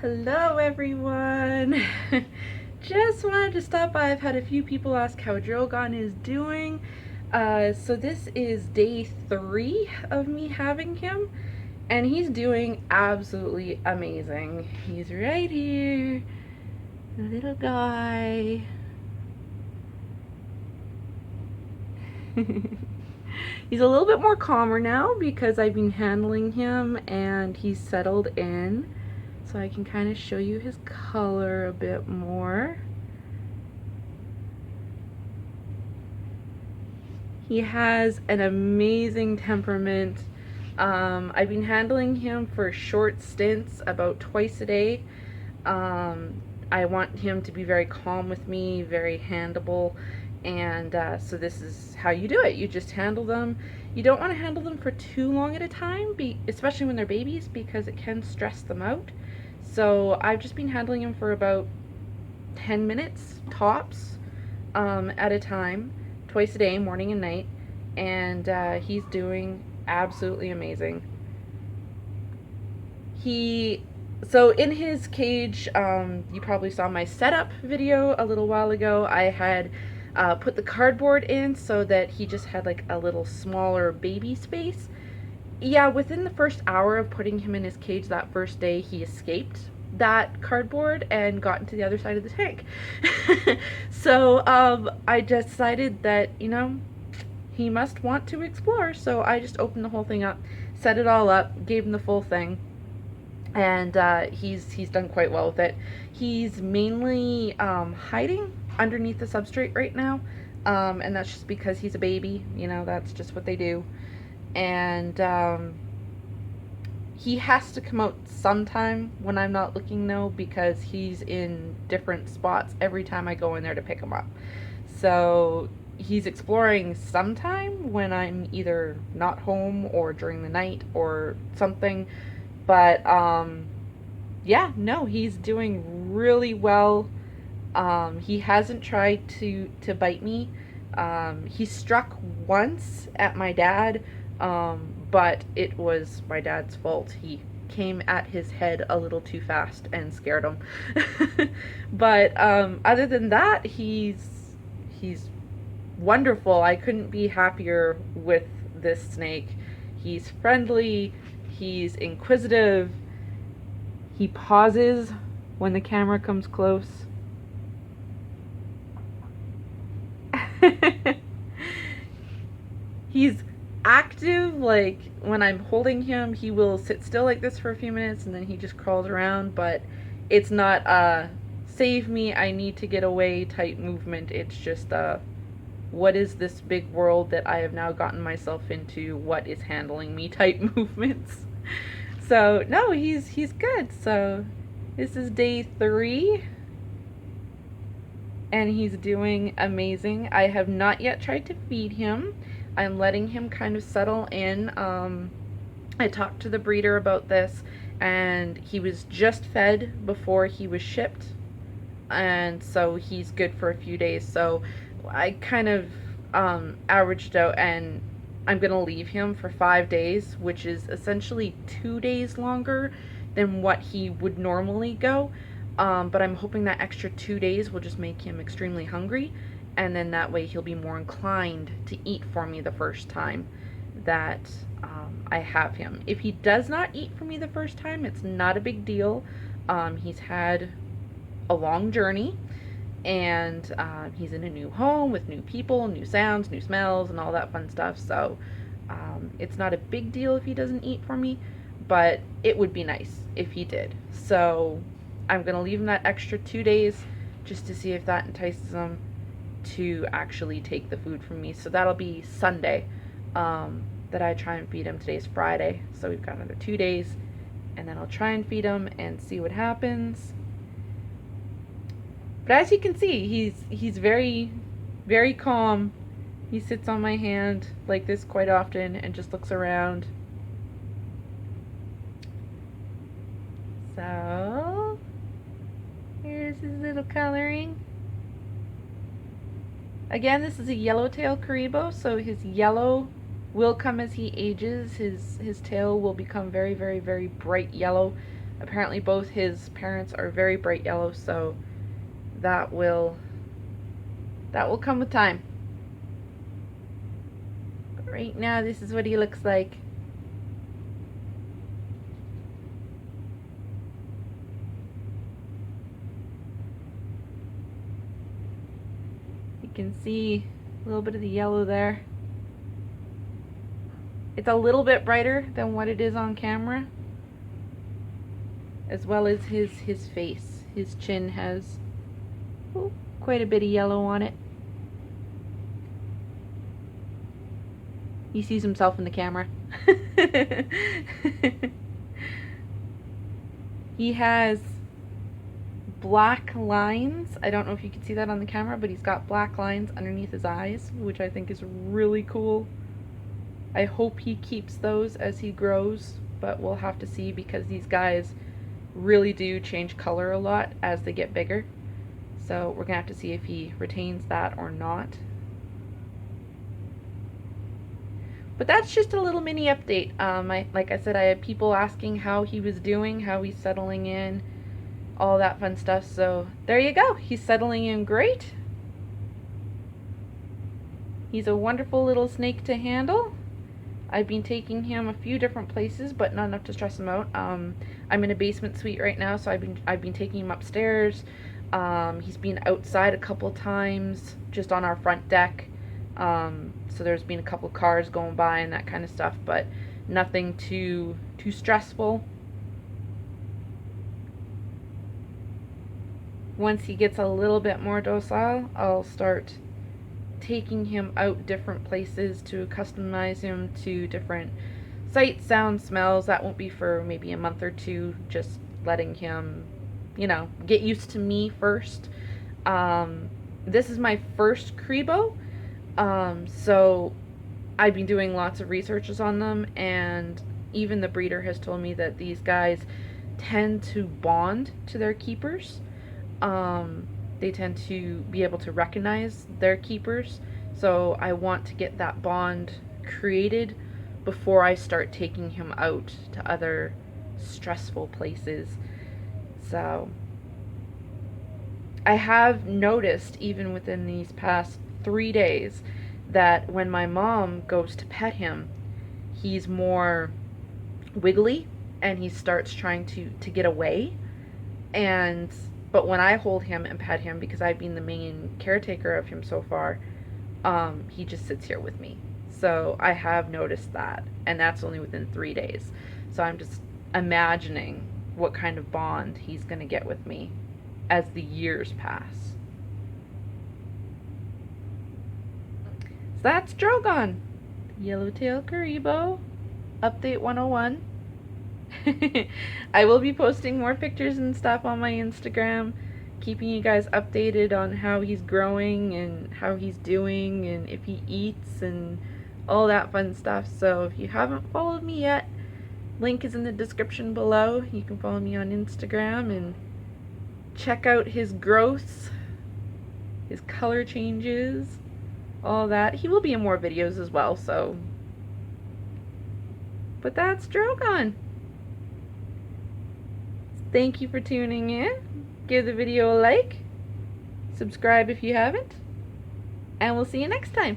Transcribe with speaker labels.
Speaker 1: Hello everyone! Just wanted to stop by. I've had a few people ask how Drogon is doing. So this is day 3 of me having him, and he's doing absolutely amazing. He's right here, the little guy. He's a little bit more calmer now because I've been handling him and he's settled in. So I can kind of show you his color a bit more. He has an amazing temperament. I've been handling him for short stints, about twice a day. I want him to be very calm with me, very handleable, and so this is how you do it. You just handle them. You don't want to handle them for too long at a time, especially when they're babies, because it can stress them out. So I've just been handling him for about 10 minutes tops at a time, twice a day, morning and night, and he's doing absolutely amazing. So in his cage, you probably saw my setup video a little while ago. I had put the cardboard in so that he just had like a little smaller baby space. Yeah, within the first hour of putting him in his cage that first day, he escaped that cardboard and got into the other side of the tank. So I decided that, he must want to explore, so I just opened the whole thing up, set it all up, gave him the full thing, and he's done quite well with it. He's mainly hiding underneath the substrate right now, and that's just because he's a baby. That's just what they do. And he has to come out sometime when I'm not looking, though, because he's in different spots every time I go in there to pick him up. So he's exploring sometime when I'm either not home or during the night or something. But yeah, no, he's doing really well. He hasn't tried to bite me. He struck once at my dad, but it was my dad's fault. He came at his head a little too fast and scared him. But other than that, he's wonderful. I couldn't be happier with this snake. He's friendly, he's inquisitive, he pauses when the camera comes close. He's active, like when I'm holding him, he will sit still like this for a few minutes and then he just crawls around, but it's not save me, I need to get away type movement. It's just what is this big world that I have now gotten myself into? What is handling me type movements. So no, he's good. So this is day 3 and he's doing amazing. I have not yet tried to feed him. I'm letting him kind of settle in. I talked to the breeder about this, and he was just fed before he was shipped, and so he's good for a few days. So I kind of averaged out, and I'm going to leave him for 5 days, which is essentially 2 days longer than what he would normally go. But I'm hoping that extra 2 days will just make him extremely hungry, and then that way he'll be more inclined to eat for me the first time that I have him. If he does not eat for me the first time, it's not a big deal. He's had a long journey, and he's in a new home with new people, new sounds, new smells, and all that fun stuff. So it's not a big deal if he doesn't eat for me, but it would be nice if he did. So I'm going to leave him that extra 2 days just to see if that entices him to actually take the food from me. So that'll be Sunday that I try and feed him. Today's Friday, so we've got another 2 days, and then I'll try and feed him and see what happens. But as you can see, he's very, very calm. He sits on my hand like this quite often and just looks around. So here's his little coloring. Again, this is a yellowtail Karibo, so his yellow will come as he ages. His tail will become very, very, very bright yellow Apparently both his parents are very bright yellow, so that will come with time. But right now, this is what he looks like. You can see a little bit of the yellow there. It's a little bit brighter than what it is on camera, as well as his face. His chin has quite a bit of yellow on it. He sees himself in the camera. He has black lines. I don't know if you can see that on the camera, but he's got black lines underneath his eyes, which I think is really cool. I hope he keeps those as he grows, but we'll have to see because these guys really do change color a lot as they get bigger. So we're gonna have to see if he retains that or not. But that's just a little mini update. Like I said, I had people asking how he was doing, how he's settling in, all that fun stuff. So there you go. He's settling in great. He's a wonderful little snake to handle. I've been taking him a few different places, but not enough to stress him out. I'm in a basement suite right now, so I've been taking him upstairs. He's been outside a couple times, just on our front deck. So there's been a couple cars going by and that kind of stuff, but nothing too stressful. Once he gets a little bit more docile, I'll start taking him out different places to customize him to different sights, sounds, smells. That won't be for maybe a month or two, just letting him, you know, get used to me first. This is my first Kribo, so I've been doing lots of researches on them, and even the breeder has told me that these guys tend to bond to their keepers. They tend to be able to recognize their keepers, so I want to get that bond created before I start taking him out to other stressful places. So I have noticed, even within these past 3 days, that when my mom goes to pet him, he's more wiggly and he starts trying to get away. But when I hold him and pet him, because I've been the main caretaker of him so far, he just sits here with me. So I have noticed that, and that's only within 3 days. So I'm just imagining what kind of bond he's going to get with me as the years pass. So that's Drogon, Yellowtail Karibo, Update 101. I will be posting more pictures and stuff on my Instagram, keeping you guys updated on how he's growing and how he's doing and if he eats and all that fun stuff. So if you haven't followed me yet, link is in the description below. You can follow me on Instagram and check out his growths, his color changes, all that. He will be in more videos as well, so. But that's Drogon. Thank you for tuning in. Give the video a like, subscribe if you haven't, and we'll see you next time.